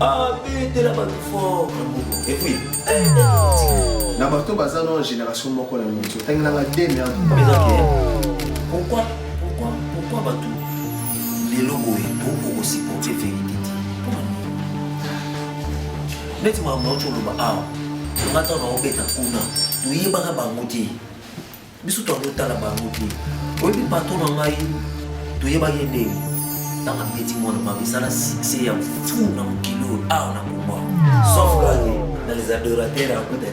Ah, mais t'es là-bas tout fort. Et puis, na bato baza na génération moko na mito tangi na deux mais pourquoi bato les logos et pour aussi porter vérité neti mama ocholoba awa ngata na obeta kuna tuyebaka bango te biso tolotala bango te oyebi bato na ngai toyebaki ndenge tanga beti mwana mabisala succès ya fou na mokili awa na komba sauf que dans les adorateurs à côté de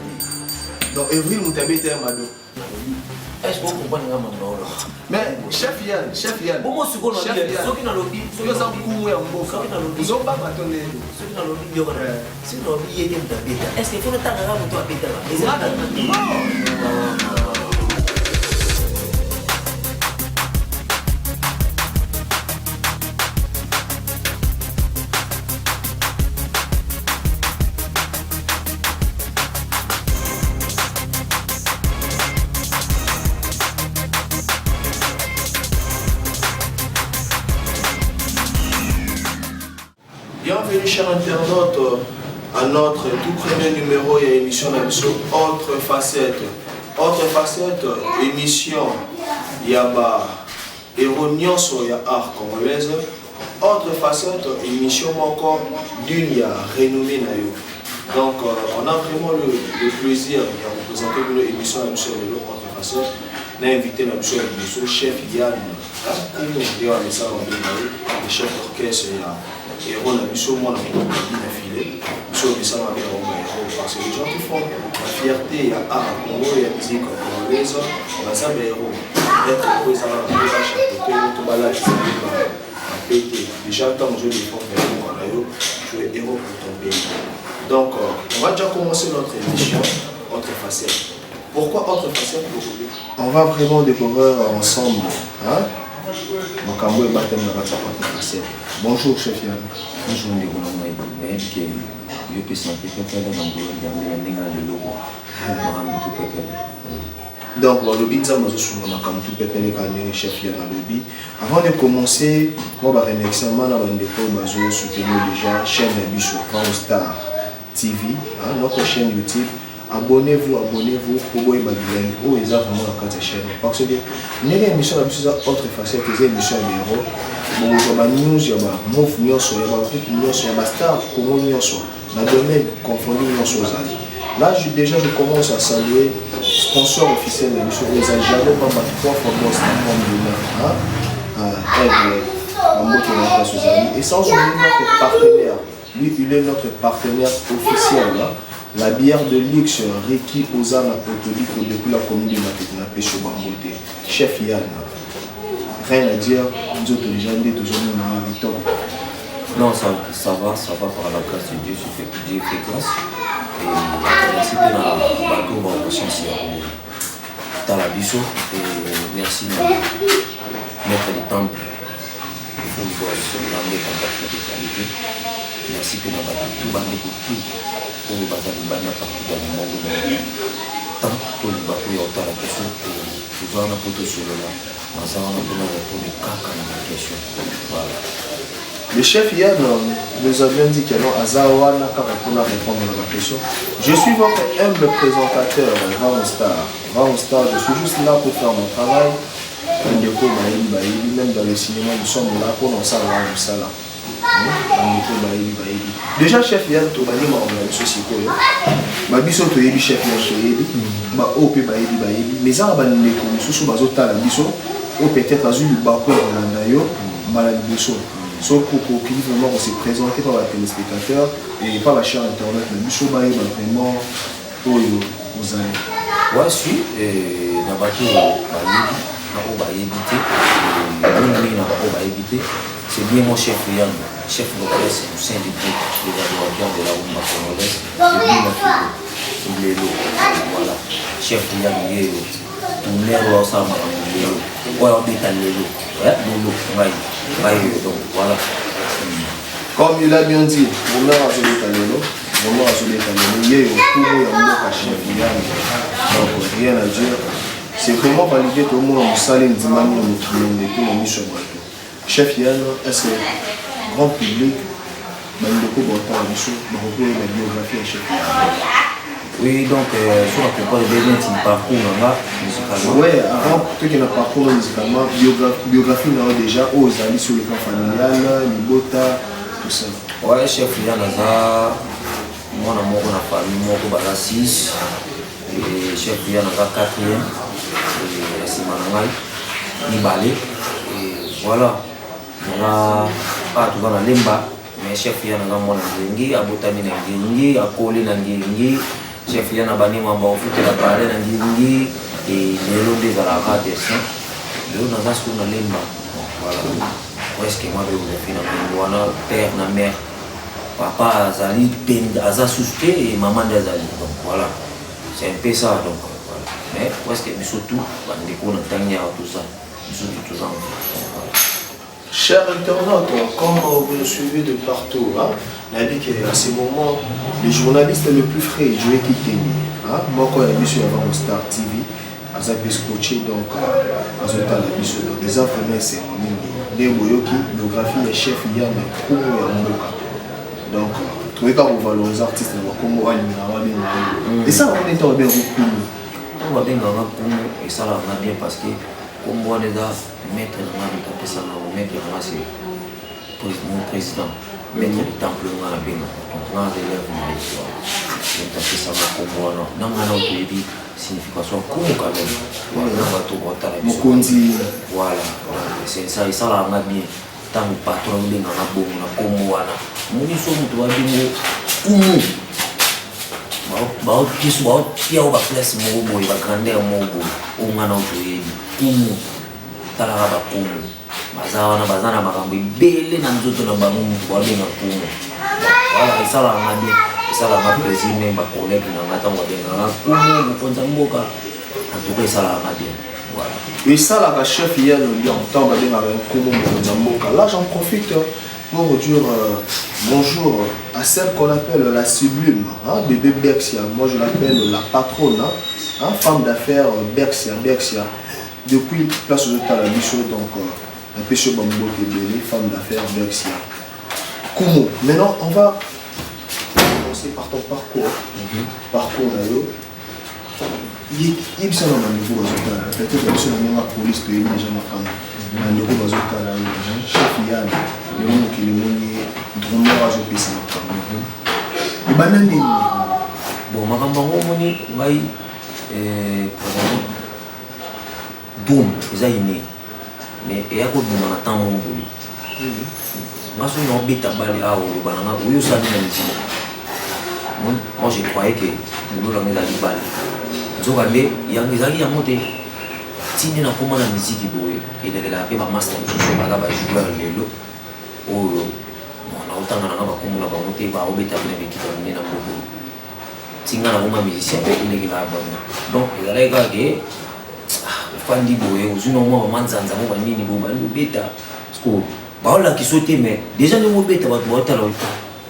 donc Evry Moutabé était Mado. Est-ce que vous comprenez mais chef Yann bon moi ce qu'on a dit ceux qui n'ont lobby ceux qui ont couru en beau ils ont pas bâtonné ceux qui n'ont lobby il y aura si nous lobby il y a des bêta est-ce qu'il faut le temps à mon toi bêta là Bienvenue chers internautes à notre tout premier numéro et émission Autre Facette. Autre Facette, émission Yaba Héros sur ya art congolaise. Autre Facette, émission encore d'une renommée nayo. Donc on a vraiment le plaisir de représenter une émission à Autre Facette. On a invité notre chef Yann, le chef d'orchestre. Et on a vu sur moi filé, sur les salons parce que les gens qui font la fierté à art, Congo et la musique congolaise, on a ça, mais héros. Être présent à la chapeauté, tout balade, c'est pété. Déjà, tant que je les fais, tu es héros pour ton pays. Donc, on va déjà commencer notre émission, Autre Facette. Pourquoi Autre Facette aujourd'hui? On va vraiment découvrir ensemble. Hein? Makambo et Batem na Autre Facette. Bonjour chef Yann. Bonjour les Goulomais, mais que je peux sentir que tu es dans le logo. Donc, le lobby, nous avons chef Yann lobby. Avant de commencer, on va remercier soutenir déjà chaîne Bichot, Star TV, notre chaîne YouTube. Abonnez-vous pour voir les vidéos et vraiment la chaîne. Parce que nous avons une émission Autre Facette, des émissions de héros. Bon, il y a des news, il y a des moves, il y a des stars, il y a des domaines confondus. Là, je commence à saluer le sponsor officiel de l'émission. Les Algériens, pas mal, 3 fois plus de et sans oublier notre partenaire. Lui, il est notre partenaire officiel. La bière de luxe Ricky Ozana Potolico depuis la commune de Matétina Pécho Bambote. Chef Yann, rien à dire, nous autres les gens toujours dans la victoire. Non, ça va par la grâce de Dieu, Dieu fait grâce. Et merci de la bateau, on va chance dans la Bichot. Et merci de mettre les temples. Il faut voir sur l'année de qualité. Merci que nous avons tout banné pour tout. Pour nous baser le banner partout dans le monde. Tant que le bateau est à la question, nous avons un poteau sur le là. Nous avons répondre caca dans la question. Voilà. Le chef Yann nous a bien dit que non, Azawana pour répondre à la question. Je suis votre humble présentateur, Van Star. Je suis juste là pour faire mon travail. Même dans le cinéma, nous sommes là pour nous savoir ça là. Déjà chef Yann to bani ma on société ba biso to yebi chef Yann to yebi ba op ba yebi mais ça ba ne ko susu bazo tala biso ou peut-être azuli ba ko na yo mala biso so pour qu'il vraiment se présenter par les téléspectateurs et par la chaîne internet le biso ba yebi vraiment oyo aux années ouais si et na bato ba yebi na éviter c'est bien mon chef Yann, chef d'orchestre au sein du groupe des adorateurs de la Rumba congolaise, c'est bien mon fils, voilà, chef Yann, tout le monde ensemble, ouais, on est à donc voilà. Comme il a bien dit, mon nom a joué il y a un chef Yann, donc rien à dire, c'est vraiment valider tout le monde en salle, une dimanche, chef Yann, est-ce que grand public bandeko baotala biso bakokoya na biographie ya chef Oui, donc sur la propos de un parcours musicalement. Ouais, avant tout qu'il y a un parcours musicalement, biographie déjà aux amis sur le plan familial, Libota, tout ça. Ouais, chef Yanaza, moi dans mon famille, moi je suis 6, et chef Yanaza 4e, et c'est Manangai, Nibale, et voilà. On a pas tout dans la limba, mais chef Yanaza moi dans Ngengi, Abotami dans Ngengi, Akoli dans Ngengi. Chef yana bani mamba ofute la pale na ngingi et lelo des à la dessin lelo na gasko na lemba voilà presque moi de vous fina wana père na mère papa azali penda aza suspect et maman d'azali donc voilà c'est un peu ça donc voilà mais presque surtout bandeko na tanya tout ça surtout tout ça voilà. Chers internautes, comme vous nous suivez de partout, hein, à ce moment, les journalistes les plus frais, je vais quitter. Moi, quand je suis avant au Star TV, je suis coaché, donc, les enfants, c'est mon biographie, le chef Yann, donc, tous les cas, on va les artistes, on va et ça, on est bien beaucoup. On va bien et ça, on a bien parce que, comme on est là, maître de maître c'est mon président, maître du temple de la donc on a élève de l'histoire. Donc on ça comme moi, non, on a dit signification comme quand même. Voilà, c'est ça, et ça là on a bien. Tant que patron de la bon, on a comme moi, mon mission doit dire bao kisu bao pia au place mo boy ba grandeur mo boy o ngana o toyebi kumu tala ba kumu bazana makambo ibele na nzoto na bango mutu babenga kumu wala isala ngadi isala nga président ba collègue na ngata ngabenga kumu mukonza mboka atuko isala ngadi voilà et ça la chef hier le lion temps babenga kumu mukonza mboka là j'en profite pour dire bonjour à celle qu'on appelle la sublime, hein, bébé Berxia. Moi je l'appelle la patronne, hein, femme d'affaires Berxia. Depuis place de Talabiso, donc un peu sur Bambo Tébélé, femme d'affaires Berxia. Kumo. Maintenant on va commencer par ton parcours. Parcours là, il y a un nouveau résultat. Peut-être que la police peut déjà m'attendre. Un nouveau résultat là, chef Yann. Qui le monde drummer à jouer ça. Et banane bon makambango moni ngai boom eza ine mais eya koduma na ntango boye ngaso na obeta bale awa oloba nanga oyo osali na misiki moi je croyais que bolo nanga ezali bale nzoka nde yango ezalaki yango te tindi nakoma na misiki boye elekelaka mpe bamaster mosusu baza bajoueur lelo oyo na otanga nanga bakombola bango te baobeta bina bekita bine na mboko tinga na koma musicien mpe elekelaka bango donc ezalaki kaka ke ofandi boye ozwi na omwa bamanzanza mo banini bo bani obeta parceke baolakisa te mais déjà ndenge obeta bato baotala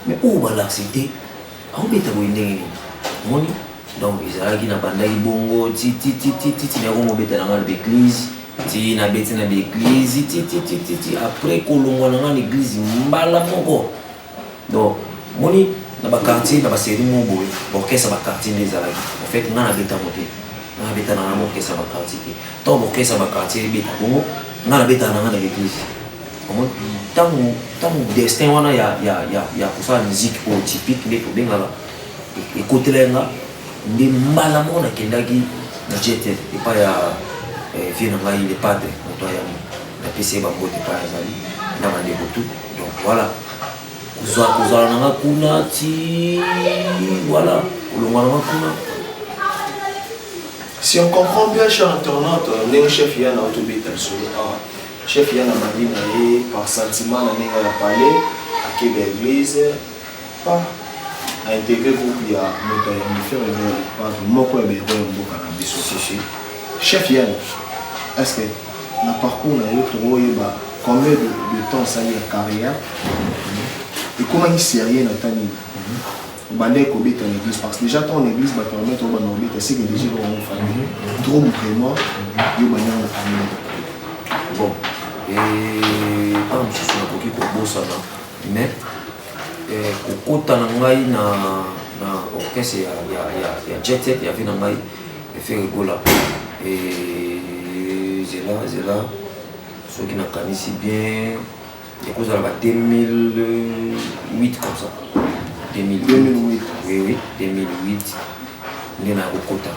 mais oyo balakise te aobeta boye ndenge nini omoni donc ezalaki na bandaki bongo tititititi nakoma obeta nanga na baeglise ti na beti na l'église ti après kolongwa na l'église mbala moko donc moni na ba quartier na ba série mo boy orchestre ba quartier les alaki en fait nga na beta moté na beta na orchestre ba quartier to orchestre ba quartier beta bongo nga na beta na l'église comment tant destin wana ya kusala musique au typique mais ko benga et côté lenga ndi mbala moko na kendaki na jeter et pas ya viens dans il est padre la PC bangote par azali na bandeko tout donc voilà kuzala nanga kuna ti voilà kolongwa nanga kuna. Si on comprend bien cher internaute le chef Yann a autobeta sur chef Yann a mandé par sentiment na nenga la parler à Québec église pas à intégrer groupe ya moto ya faire le pas moko ya bero mboka na biso chef Yann, est-ce que le parcours combien de temps ça y est carrière et comment il s'est rien dans ta vie? Bandé Kobe ton église parce que déjà ton église va permettre au banobé de c'est que déjà dans mon famille trop vraiment yo banya na famille bon et pas monsieur sur le coquille pour bossa mais kokota na ngai na orchestre ya Jet Set ya vina ngai fait rigola et zela ceux qui n'ont connu si bien et cause à la 2008 comme ça 2008 oui 2008 on est à Kokota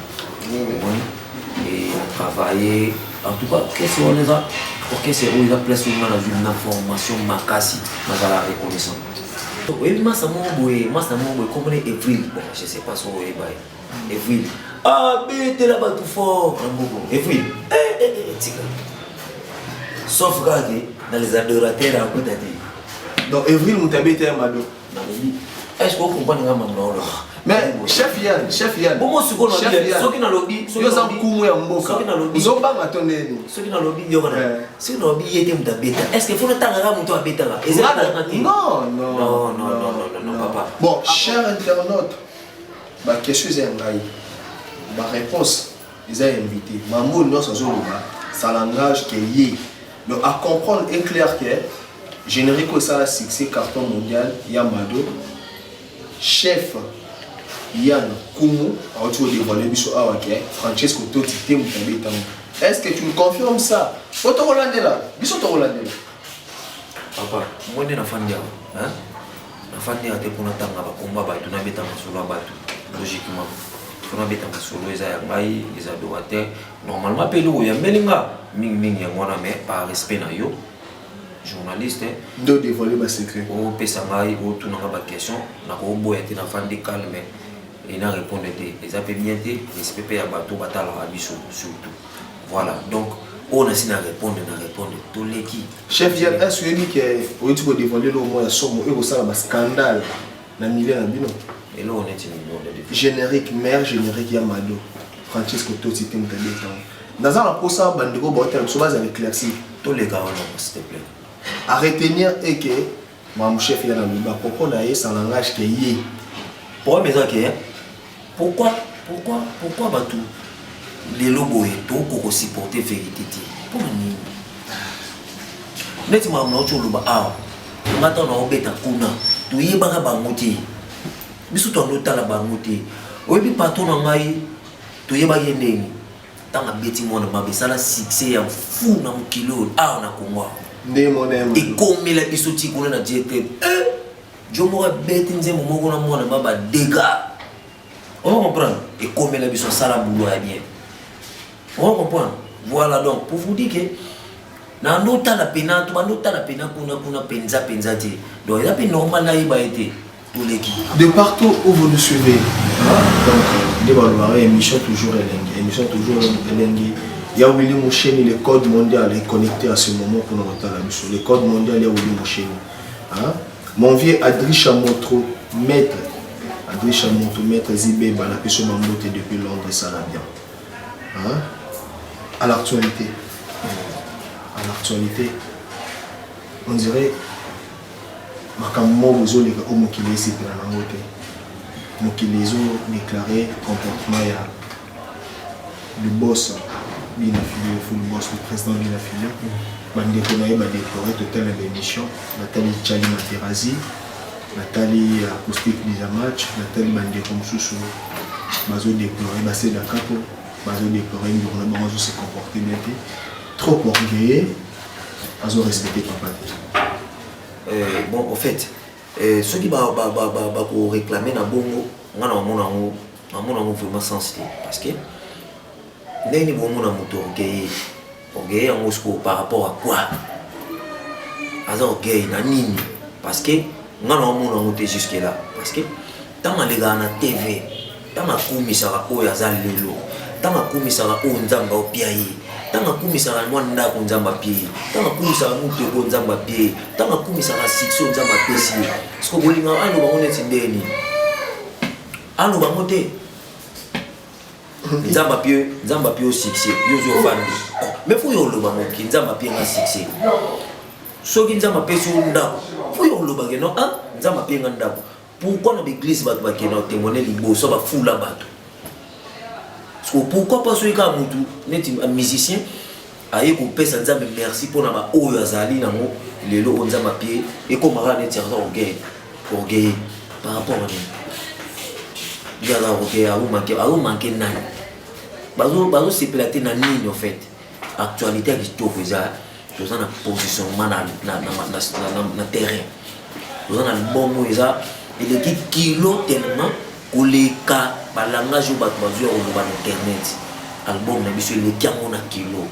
et on travaillé en tout cas qu'est-ce qu'on est là orchestre où il a place une information makasi dans la reconnaissance. Oui, massa mon boy, comment est Evril? Bon, je sais pas son way by Evril. Ah, mais t'es là-bas tout fort, Evril. Sauf regarder dans les adorateurs à côté de. Donc Evril Moutabe était un mado. Est-ce que vous comprenez maintenant? Mais chef Yann. Bon, moi, ce qu'on a dit, ceux qui n'ont lobby, ceux qui n'ont lobby, ils ont pas m'attendé. Ceux qui n'ont lobby, ils ont ceux qui n'ont lobby, ils étaient bêta. Est-ce qu'il faut le temps à mon toit bêta? Non, papa. Bon, cher internaute, ma question est ma réponse, ils ont invité. Maman, non, ça langage qui est lié. Donc, à comprendre est clair que générique ça a succès carton mondial, Yamado, chef. Yann Koumou, tu dévoilé Francesco Totti, est-ce que tu me confirmes ça? Papa, moi je suis un fan de hein? La fan de te pour n'attendre pas combat, tu n'as pas sur la batte. Logiquement, tu n'as pas sur les adorateurs. Normalement, il y a Melinga, Ming, par respect na yo. Journaliste de dévoiler ma secret. Au Pessangaï, au tout n'a pas de question. Na ko boy était na fan de calme. Et n'a répondu les appels bien respect à bateau bataille à Abisso surtout. Voilà, donc on a essayé de répondre tous les qui. Chef Yann, est-ce que tu as dit que dévoiler le mot somme et aussi un scandale dans le milieu de et là on est une générique, mère générique Yamado, Francesco Totti, dans un rapport ça, Bandego Botel, ça va éclaircir. Tous les gars, s'il te plaît. À retenir et que mon chef Yann a pourquoi on a sans langage qui est. Pourquoi Batou les logos et tout pour supporter vérité? Pour nous. Net ma no cholo ba ah. Ngata na obeta kuna. Tu yeba ba ngoti. Biso to no tala ba ngoti. Oyebi patron na ngai tu yeba yendeni. Tanga beti mona mabesala succès ya fou na mukilo ah na Kongo. Ndé monema. Et comme la biso ti kuna na JT. Je m'aurais bêté nzembo moko na mona baba dégâts. On comprend. Et comme la biso sala boulot bien. On comprend. Voilà donc pour vous dire que na nota la pena kuna penza te. Donc il a pas normal là il va être tous les qui. De partout où vous nous suivez. Donc dévaluer émission toujours Elengi. Il y a Willy Moucheni, le code mondial est connecté à ce moment pour nous entendre la mission. Le code mondial il y a Willy Moucheni. Mon vieux Adricha Montro, maître Zibé Balapeso Mambote depuis Londres, ça va bien. À l'actualité, on dirait Makammo Bozo les Omokilési Pranangote. Mokilézo déclaré comportement du boss, le boss, le président de l'affilié. Bandeko Naïb a déploré total l'émission. Nathalie Tchali Materazi, Nathalie Acoustique Match, Nathalie Bandeko Moussou, Bazo déploré, Bassé Dakapo, Bazo déploré, Bazo se comporter bien. Trop orgueilleux, Bazo respecter papa. Bon, en fait, ceux qui vont réclamer dans Bongo, on a vraiment sensible. Parce que, nous avons orgueilleux. Orgueil en Moscou par rapport à quoi? Orgueil nanini parce que nous avons monté jusque là parce que tant que les gars na TV tant que kumisaka oyo azali lelo tant que kumisaka oyo nzamba opiaye tant que kumisaka mwanda ko nzamba pied tant que kumisaka mutu ko nzamba pied tant que kumisaka sixo nzamba pesi parce que bolinga alo ba oneti ndeni alo ba moté nzamba pied au succès yozo fandi mais faut yo loba moki nzamba pied na succès soki nzamba pesi ndako faut yo loba ke non nzamba pied nga ndako pourquoi na l'église ba bakena témoigner liboso ba fula bato pourquoi pas soki ka mutu neti un musicien aye ko pesa nzamba merci pour na ba oyo azali nango lelo nzamba pied et comme ara neti orgueil orgueil par rapport à nous. Gars orgueil à vous manquer nani. Bazo c'est platé na nini en fait. Actualité qui tout ça dans un positionnement na terrain. Dans un bon mot ça et l'équipe kilo tellement que les cas par langage ou bazio au internet. Album na biso le kiamo na kilo.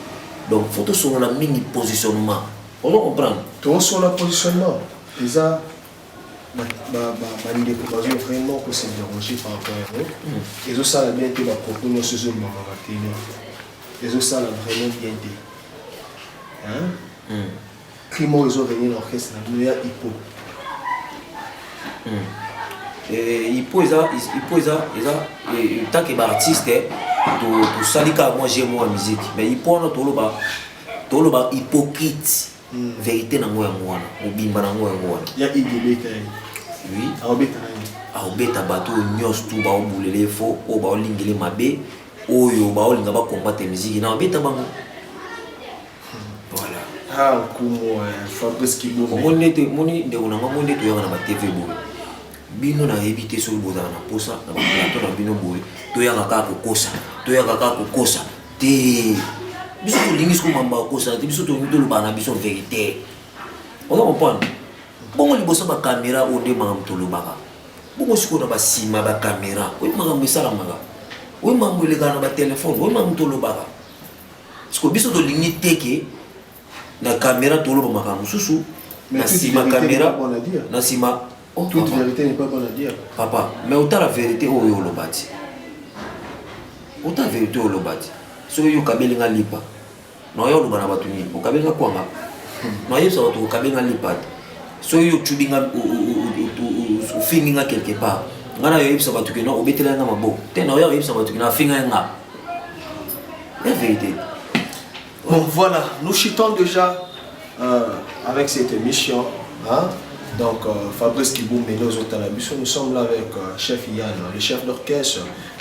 Donc photo sur la mini positionnement. On comprend. Tout sur le positionnement. Et ça bandeko bazo vraiment que c'est dérangé par rapport à eux. Et ça a bien été ma propos dans ce zone maman télé. Et ça a vraiment bien été. Hein? Crimo ils ont venu l'orchestre na nous ya hippo. Hippo tant que artiste to salika moi j'aime moi musique mais hippo na toloba hypocrite. Vérité na ngoya mwana obimba na ngoya mwana ya igibeta oui aobeta bato nyos tu ba obulele fo o ba olingele mabe oyo ba olinga ba combattre musique na obeta bango voilà kumo Fabrice Kibo moni de ona monde to yanga na ba TV boy bino na éviter sur boza na posa na ba plateau na bino boy to yanga ka kokosa te biso tolingi siko mamba kosa te biso tolingi toloba na biso vérité oza comprendre bongo liboso bacaméra onde makambo tolobaka bongo sikoyo na basima bacaméra oyebi makambo esalamaka oyebi makambo elekaka na batelefone oyebi makambo tolobaka sikoyo biso tolingi teke na caméra toloba makambo mosusu na nsima caméra na nsima toute vérité n'est pas bonne à dire papa mais otala vérité oyo oloba ti otala vérité oyo oloba ti soki yo kabelinga lipa na yo oloba na bato nini okabelinga kwanga na yebisa bato okabelinga lipa te soki yo tubinga ofinginga quelque part nga na yo yebisa bato kena obetela nga maboko te na yo yebisa bato kena afinga nga la vérité. Bon voilà, nous chutons déjà avec cette émission hein? Donc Fabrice Kiboum et nos autres nous sommes là avec chef Yann, le chef d'orchestre,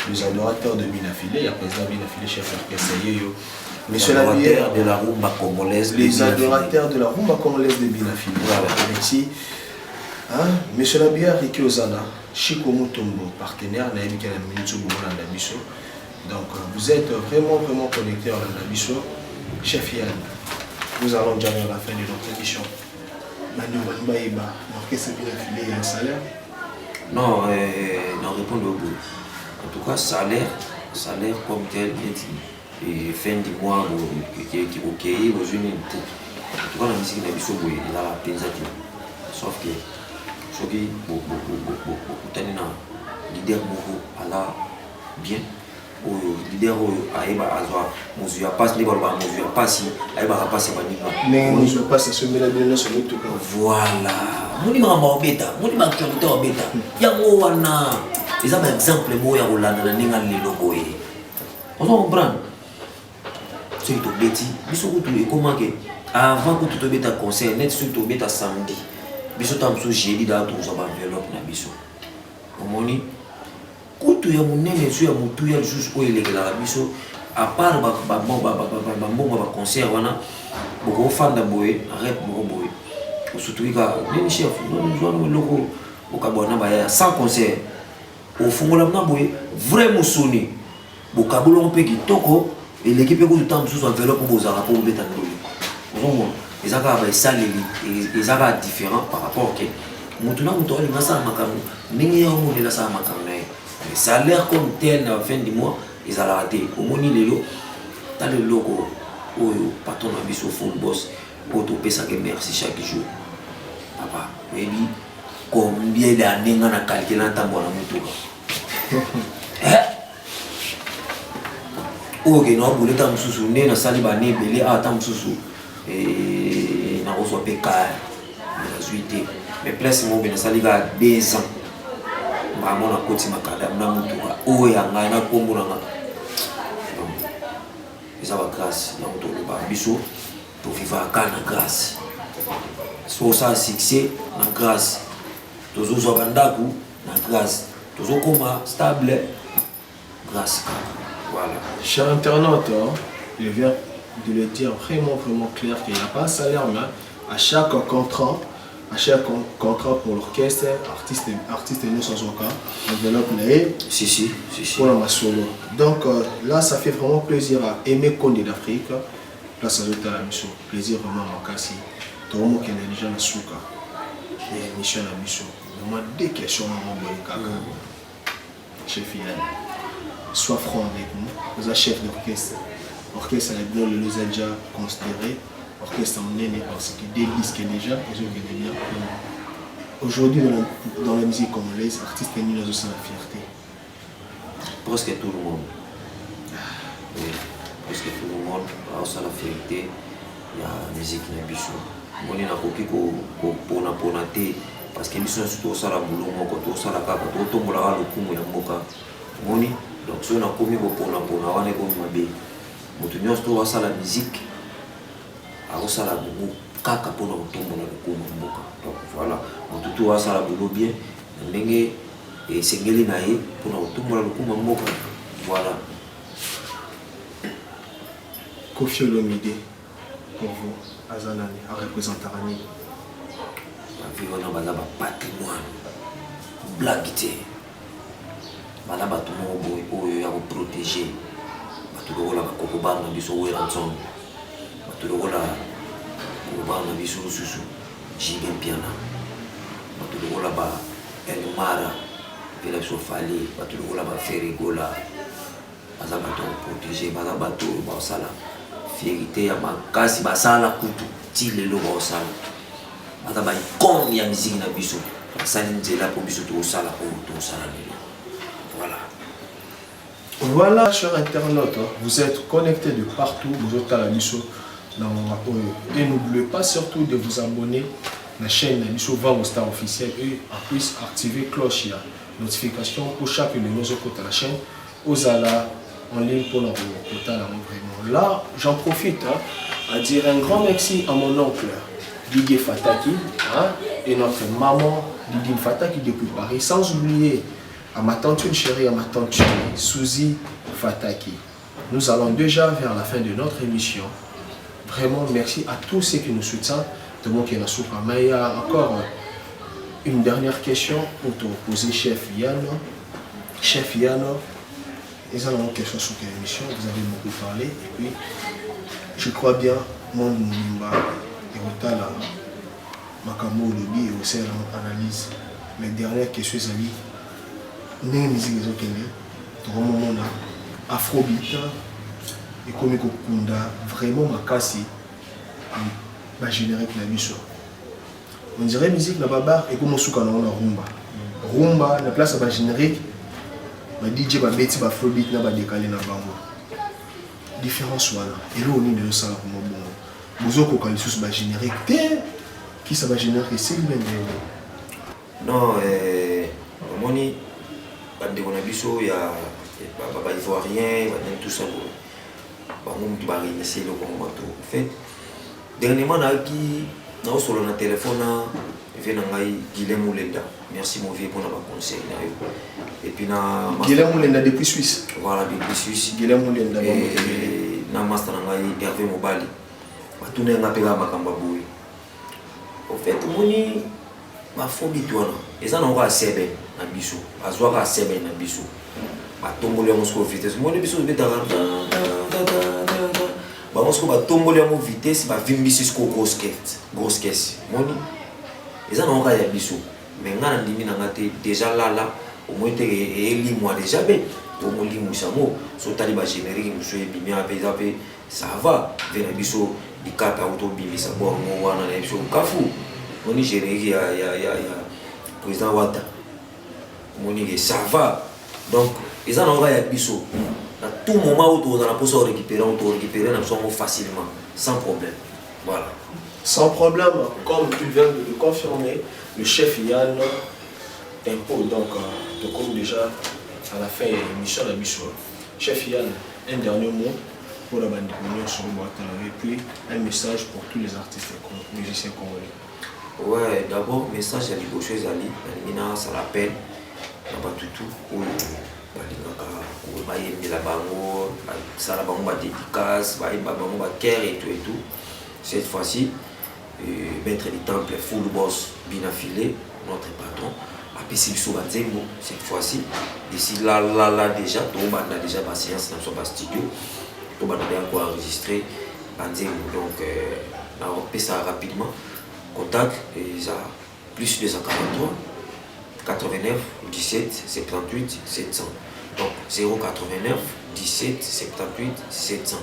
les adorateurs de Binafilé, il y a président Binafilé, chef d'orchestre Yeyo. Les adorateurs de la rumba congolaise. Les adorateurs de la rumba congolaise de Binafilé. Voilà. Merci. Hein? Monsieur Labière, Riki Ozana, Chico Mutombo, partenaire, Naïbika Minutsu Boumana Nabiso. Donc vous êtes vraiment connectés à Nabiso. Chef Yann, nous allons déjà vers la fin de notre émission. L'orchestre Binafilé, il y a un salaire? Non, non, répondre au bout. En tout cas, salaire comme tel, et fin du mois, qui est ok, aux unis. En tout cas, la musique n'a pas il a la peine. Sauf que, ce qui est leader ala bien. Leader aïba azwa muzu ya passe libre ba muzu ya passe aïba passe ba nipa mais muzu ya passe se mela bien sur tout cas voilà moni ma obeta moni ma actualité obeta yango wana ils ont un exemple mo ya rolanda na ninga lelo boye on comprend c'est tout beti biso ko tout comment que avant que tout beta concert net sur tout beta samedi biso tam so jeudi da to so ba enveloppe na biso moni kutu ya munene sur ya mutu ya juste oyo elekela biso à part ba concert wana boko fanda boye arrête boko boye surtout ka nini chef non joano loko okabona ba ya sans concert au fungola na boye vraiment soni bokabolo mpe kitoko et l'équipe ko tout sous enveloppe pour bozara pour beta ndoli vraiment ezaka ba saleli ezaka différent par rapport que mutu na mutu ali ngasa makambo ningi ya mo lela sa makambo na le salaire comme tel à la fin du mois ils ont raté au moni lelo dans le logo oyo patron na biso full boss auto pesa que merci chaque jour papa maybe combien d'années on a calculé en temps bon mutu ok no boule tam susu ne na sali ba ne belé a tam susu et na reçoit PK na suite mais place mo ben sali ga 2 ans vraiment na koti makala na mutu oyo yanga na kombo na eza ba grâce na mutu ba biso to vivre na grâce so ça succès na grâce to zo bandaku na grâce to zo koma stable grâce voilà. Cher internaute, je viens de le dire vraiment clair qu'il n'y a pas un salaire, mais à chaque contrat, cher contrat pour l'orchestre, artiste nous sans aucun, enveloppe naé, si. pour la solo. Donc là, ça fait vraiment plaisir à aimer Condé d'Afrique. Là, ça doit être la mission. Plaisir vraiment à Kassi. Tout le monde qui est déjà dans le souka. Et mission à mission. Vraiment des questions à mon chef Yann. Sois franc avec nous. Vous êtes chef d'orchestre. L'orchestre nous a déjà considéré. L'orchestre en est parce que des disques déjà, ils ont gagné bien. Aujourd'hui, dans la musique congolaise, l'artiste est nous aussi la fierté. Presque tout le monde. Oui, presque tout le monde a aussi la fierté. Il y a la musique qui est bichou. Moi, je n'ai pas pour parce que nous sommes surtout au boulot, nous sommes à la carte, nous sommes à la coup, donc si on a commis pour on est comme ma bé. Nous sommes à la musique. Alors ça la boulot kaka pour nous tomber dans le coup donc voilà tout ça la boulot bien ndenge et sengeli naé pour nous tomber dans le coup voilà. Koffi Olomide pour vous Azanani à représenter Rani la vie on a bala patrimoine blaguité bala bato mo boy ya protéger bato ko la ko ba na biso we ransom batulokola kubanga biso susu jibe piana batulokola ba elmara vela biso fali batulokola ba ferigola baza bato protéger baza bato basala fierté ya makasi basala kutu ti lelo basala baza ba icône ya musique na biso basali nzela po biso tosala po tosala lelo voilà. Voilà, chers internautes, vous êtes connectés de partout, vous êtes à la mission. Et n'oubliez pas surtout de vous abonner à la chaîne Mission Vamos Star officielle et en plus activer cloche et notification pour chaque de nos côtés à la chaîne aux alas en ligne pour nos côtés vraiment. Là, j'en profite à dire un grand merci à mon oncle Didier Fataki et notre maman Didine Fataki depuis Paris, sans oublier à ma tante une chérie, à ma tante chérie, Suzy Fataki. Nous allons déjà vers la fin de notre émission. Vraiment, merci à tous ceux qui nous soutiennent. Tout le monde qui est dans le mais il y a encore une dernière question pour te poser, chef Yann. Chef Yann, ils ont une question sur l'émission, vous avez beaucoup parlé. Et puis, je crois bien, mon Mumba et Otala, Makamo Lobby et aussi l'analyse. Les dernières questions, c'est nous avons musique les autres, tout le monde a Afrobeat. Et comme il vraiment makasi ba générique na biso on dirait musique na baba et comme suka na rumba na place ba générique ba DJ ba beti ba afrobeat na ba décalé na bango différence wana et là on est de ça comme bon bozoko quand les ba générique qui ça va générique c'est bien non moni ba de na biso ya ba ivoirien ba tout ça qui va réinitier le combat. En fait, dernièrement, on a solo na téléphone, Guilhem Moulenda. Merci mon vieux pour notre conseil. Et puis, Guilhem Moulenda depuis Suisse. Voilà, depuis Suisse. Guilhem Moulenda. Et na master Hervé Mobali. Tout le monde a appelé à Makambaboui. En fait, moni ma phobie toi non. Et ça n'ont pas assez bien na biso. Azoa pas assez bien na biso. Ma tombe le mosco vitesse. Moni biso be on se tomber à mon vitesse, va vimbi jusqu'au grosse caisse. Moni, ils en ont rien bisou. Mais on a déjà là, au moins t'es moi déjà bien. Au moins l'imoussamo, sur taliba générique, monsieur bien appelé, ça va. Venez bisou, du cap à auto bibi ça bon, moi on a les choses cafou. Moni générique ya président Wata. Moni ça va. Donc ils en ont rien bisou. À tout moment où on a la possibilité de récupérer, nous facilement, sans problème. Voilà. Sans problème, comme tu viens de le confirmer, le chef Yann impose donc, comme déjà à la fin de l'émission de la mission. Chef Yann, un dernier mot pour la bande de sur le boîte et puis un message pour tous les artistes et musiciens congolais. Ouais, d'abord, message à l'Ibocho Zali, ça l'appelle, pas du tout. La bango, ça la bango dédicace, bango et tout. Cette fois-ci, maître du temple, full boss, bien affilé, notre patron. Après, c'est Banzembo, cette fois-ci. D'ici là, déjà, on a déjà ma séance dans son studio. On a bien enregistré Banzembo. Donc, on a fait ça rapidement. Contact, et ça, plus 243, 89, 17, 78, 700. Donc, 089, 17, 78, 700.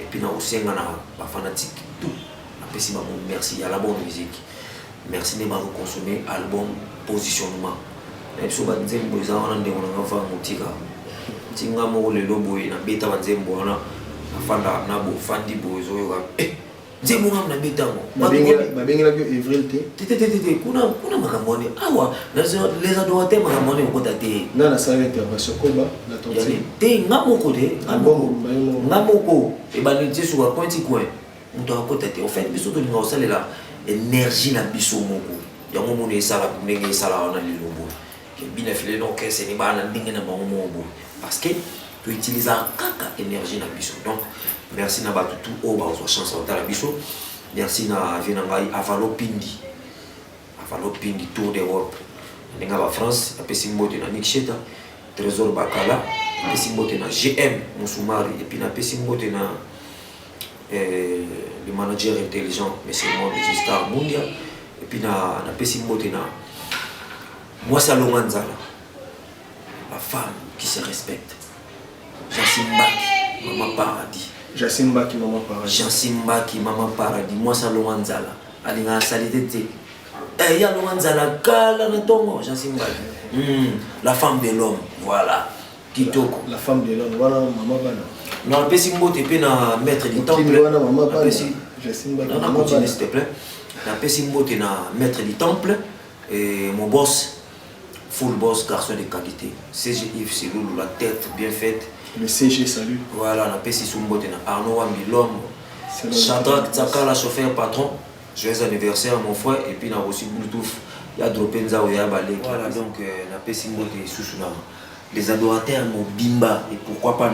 Et puis, on a aussi un fanatique, tout. Après, c'est merci, il y a la bonne musique. Merci de m'avoir consommé album positionnement. Et puis, je vais vous dire que je vais vous dire que je vais vous dire que je vais vous dire que je vais vous dire que je vais vous dire Nzembo na beta ngo mabengela que Evril te kuna makamone awa les adorateurs makamone ko tate na la salle intervention koba la tonti te ngamoko e baniti sur un petit coin on doit ko tate en fait biso to linga osalela énergie na biso moko yango mona esala ndenge esala na lilombo ke bina file no ke se ni bana ndenge na bango parce que tu utilises kaka énergie na biso. Donc merci na batu tout au bas chance à la biso. Merci na Venangai Avalopindi tour d'Europe. Nenga ba France, a pesimbote na Nikcheta, Trésor Bakala, pesimbote na GM Moussoumari et puis na pesimbote na le manager intelligent monsieur Monde Star Mondial et puis na pesimbote na moi Salonganzala. La femme qui se respecte. Jacimbaki, Maman Paradis. Jacimbaki, Maman Paradis. Jacimbaki, Maman Paradis. Moi, ça Loanzala. Alinga salité. Eh, ya Loanzala, kala na tongo, Jacimbaki. La femme de l'homme, voilà. Kitoko. La femme de l'homme, voilà, Maman Bana. Non, le Pessimbo, tu peux mettre du temple. Maman Bana. Jacimbaki, non, continue, s'il te plaît. La Pessimbo, tu peux mettre du temple. Et mon boss, full boss, garçon de qualité. CG Yves, c'est loulou, la tête bien faite. Le CG, salut. Voilà, on a Pessi Sumbote, Arnaud Wambi, l'homme. Shadrach Tsakala, chauffeur patron. Joyeux anniversaire, mon frère. Et puis, on a aussi Bluetooth. Il y a Dropenza ou il y a Balé. Voilà, donc, on a Pessi Mbote, Sousouna. Les adorateurs, mon Bimba. Et pourquoi pas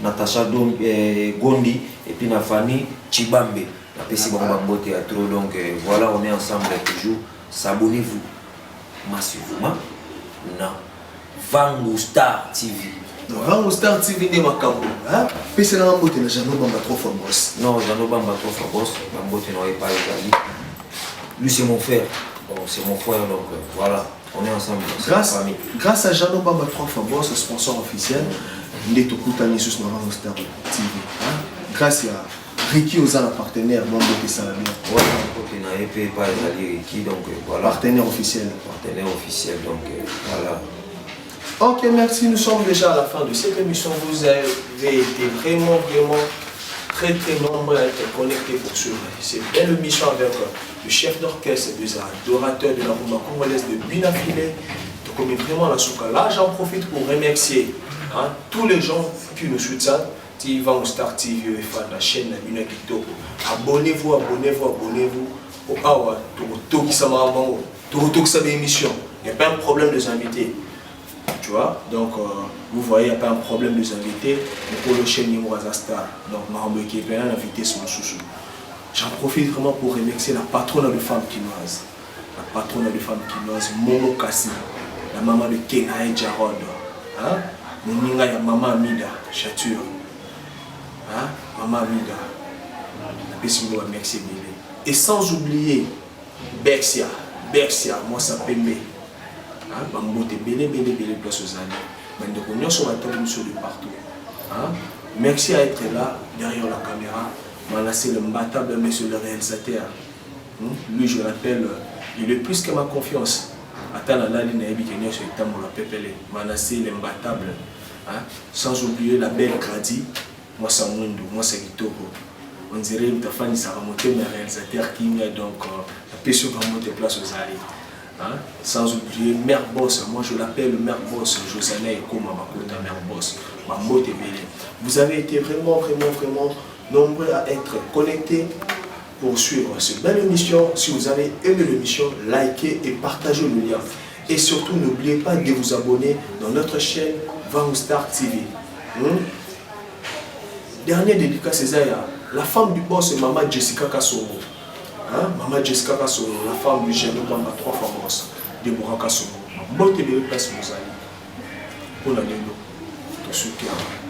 Natacha Gondi. Et puis, na Fanny Chibambe. On a Pessi Mbote à trop. Donc, voilà, on est ensemble toujours. S'abonnez-vous massivement. Non. Vango Star TV. Vango Star TV n'est pas comme ça. Puis c'est là où tu n'as jamais trop fort boss. Non, j'en ai pas trop fort boss. Bambote n'aurait pas égali. Lui c'est mon frère. Bon, c'est mon frère donc voilà. On est ensemble. Grâce à Jeannot Bamba 3 fois boss, sponsor officiel, il est au coup de sur Vango Star TV. Grâce à Ricky Ozan, partenaire, membre de Salamia. Ouais, on n'a pas égali Ricky donc voilà. Partenaire officiel. Partenaire officiel donc voilà. Ok, merci. Nous sommes déjà à la fin de cette émission. Vous avez été vraiment très nombreux à être connectés pour suivre cette belle émission avec le chef d'orchestre des adorateurs de la rumba congolaise de Binafilé. Donc, on est vraiment à la souka. Là, j'en profite pour remercier tous les gens qui nous soutiennent. Qui vont au Star TV et faire la chaîne Bina Kitoko. Abonnez-vous. Émission. Il n'y a pas un problème des invités. Tu vois, donc vous voyez, il n'y a pas un problème de les inviter, mais pour le chaîne Yemouaza Star, donc Marambe qui est plein d'invités sur mon chouchou. J'en profite vraiment pour remercier la patronne de femmes quinoises. La patronne de femmes quinoises, Momo Kassi, la maman de Kenaï Jarod, mon ninga ya Maman Amida, Chature. Maman Amida, la personne doit merci Bélé. Et sans oublier Bercia, moi ça peut m'aider. Bambote belé place aux années. Mais nous sommes de partout. Merci à être là, derrière la caméra. Manassé le imbattable monsieur le réalisateur. Lui, je l'appelle, il est plus que ma confiance. Attends, la ligne est bien sur le temps pour la pépélé. Manassé l'imbattable. Sans oublier la belle Grady. Moi, c'est Mundo, moi, c'est Kitoko. On dirait que ta famille, ça va monter, mais réalisateur qui m'a donc la personne va monter place aux années. Sans oublier Mère Boss, moi je l'appelle Mère Boss, Josana et Koma Makota Mère Boss, Mambo Tebele. Vous avez été vraiment nombreux à être connectés pour suivre cette belle émission. Si vous avez aimé l'émission, likez et partagez le lien. Et surtout, n'oubliez pas de vous abonner dans notre chaîne Vango Star TV. Dernière dédicace, c'est la femme du boss, Maman Jessica Kassomo. Maman Jessica Kasso, la femme du chef, donc on a 3 femmes, Deborah Kasso. Moi, tu es place Mozali. Pour la Léno. Tout ce qui est.